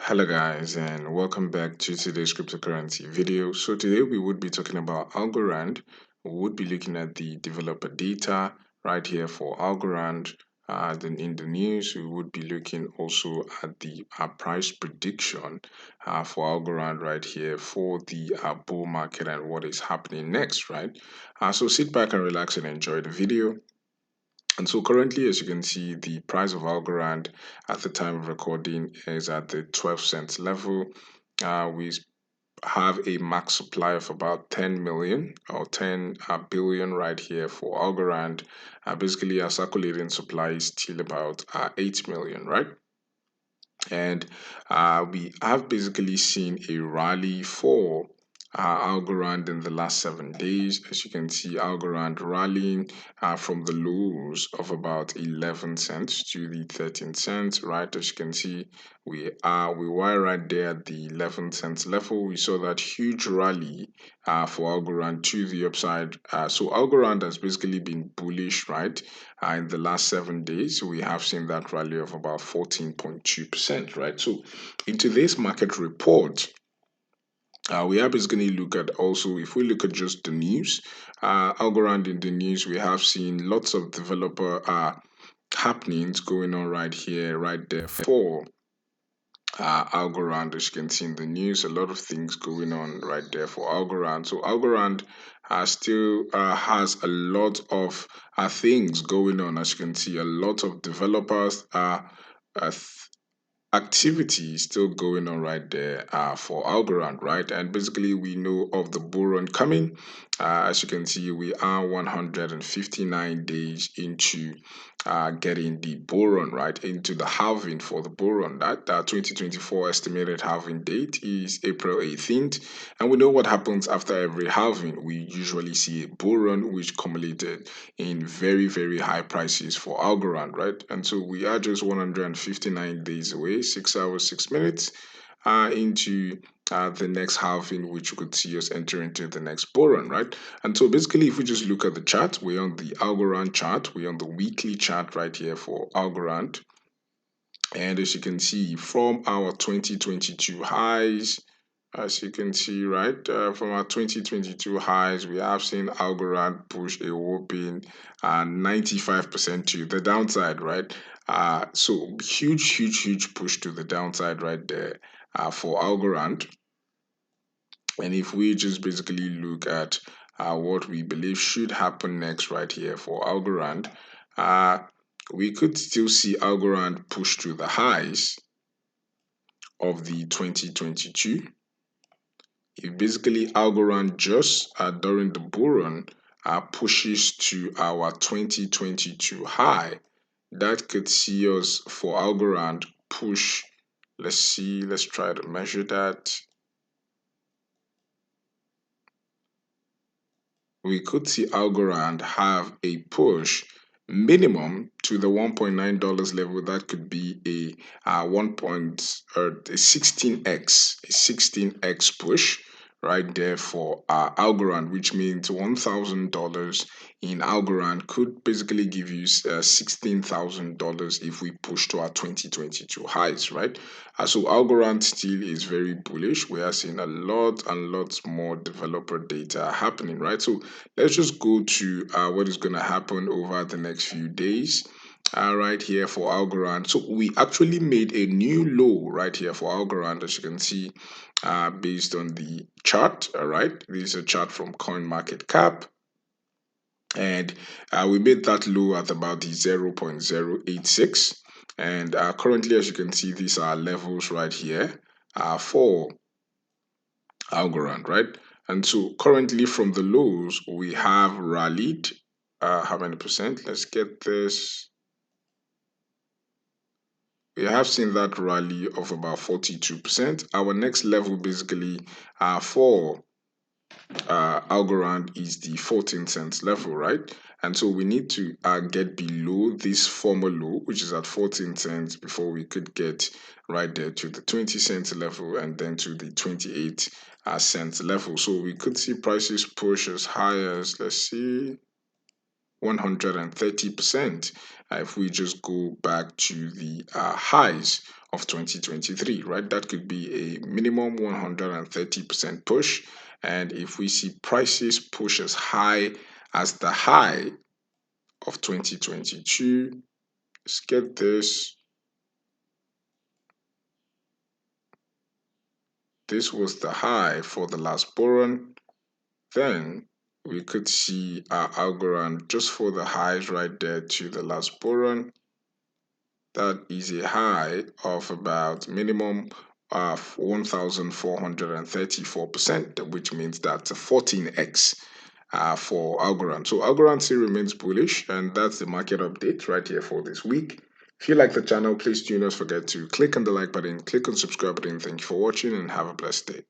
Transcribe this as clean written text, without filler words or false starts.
Hello guys and welcome back to today's cryptocurrency video. So today we would be talking about Algorand. We would be looking at the developer data right here for Algorand. Then in the news we would be looking also at the price prediction for Algorand right here for the bull market and what is happening next, right? So sit back and relax and enjoy the video. And so currently, as you can see, the price of Algorand at the time of recording is at the 12 cents level. We have a max supply of about 10 million or 10 billion right here for Algorand. Basically, our circulating supply is still about 8 million, right? And we have basically seen a rally for Algorand in the last 7 days. As you can see, Algorand rallying from the lows of about 11 cents to the 13 cents, right? As you can see, we were right there at the 11 cents level. We saw that huge rally for Algorand to the upside. So Algorand has basically been bullish, right? In the last 7 days, we have seen that rally of about 14.2%, right? So in today's market report, we are basically look at also if we look at just the news, Algorand in the news, we have seen lots of developer happenings going on right here, right there for Algorand. As you can see in the news, a lot of things going on right there for Algorand. So Algorand still has a lot of things going on. As you can see, a lot of developers uh, activity is still going on right there for Algorand, right? And basically, we know of the bull run coming. As you can see, we are 159 days into getting the bull run, right? Into the halving for the bull run. That 2024 estimated halving date is April 18th. And we know what happens after every halving. We usually see a bull run, which accumulated in very, very high prices for Algorand, right? And so we are just 159 days away, 6 hours, 6 minutes into the next halving, which you could see us enter into the next bull run, right? And so basically, if we just look at the chart, we're on the Algorand chart, we're on the weekly chart right here for Algorand. And as you can see, from our 2022 highs, as you can see, right, from our 2022 highs, we have seen Algorand push a whopping 95% to the downside, right? So huge, huge, huge push to the downside right there for Algorand. And if we just basically look at what we believe should happen next right here for Algorand, we could still see Algorand push to the highs of the 2022. If basically Algorand just during the bull run pushes to our 2022 high, that could see us for Algorand push. Let's see, let's try to measure that. We could see Algorand have a push minimum to the $1.9 level. That could be a 16x push right there for Algorand, which means $1,000 in Algorand could basically give you $16,000 if we push to our 2022 highs, right? So Algorand still is very bullish. We are seeing a lot and lots more developer data happening, right? So let's just go to what is going to happen over the next few days. Right here for Algorand. So we actually made a new low right here for Algorand, as you can see, based on the chart. All right, this is a chart from CoinMarketCap. And we made that low at about the 0.086. And currently, as you can see, these are levels right here for Algorand, right? And so currently from the lows, we have rallied how many percent? Let's get this. We have seen that rally of about 42%. Our next level basically for Algorand is the 14 cents level, right? And so we need to get below this former low, which is at 14 cents, before we could get right there to the 20 cents level and then to the 28 cents level. So we could see prices push as high as, let's see, 130%. If we just go back to the highs of 2023, right? That could be a minimum 130% push. And if we see prices push as high as the high of 2022, let's get this. This was the high for the last bull run. Then we could see our Algorand just for the highs right there to the last bull run. That is a high of about minimum of 1,434%, which means that's a 14x for Algorand. So Algorand still remains bullish, and that's the market update right here for this week. If you like the channel, please do not forget to click on the like button, click on subscribe button. Thank you for watching and have a blessed day.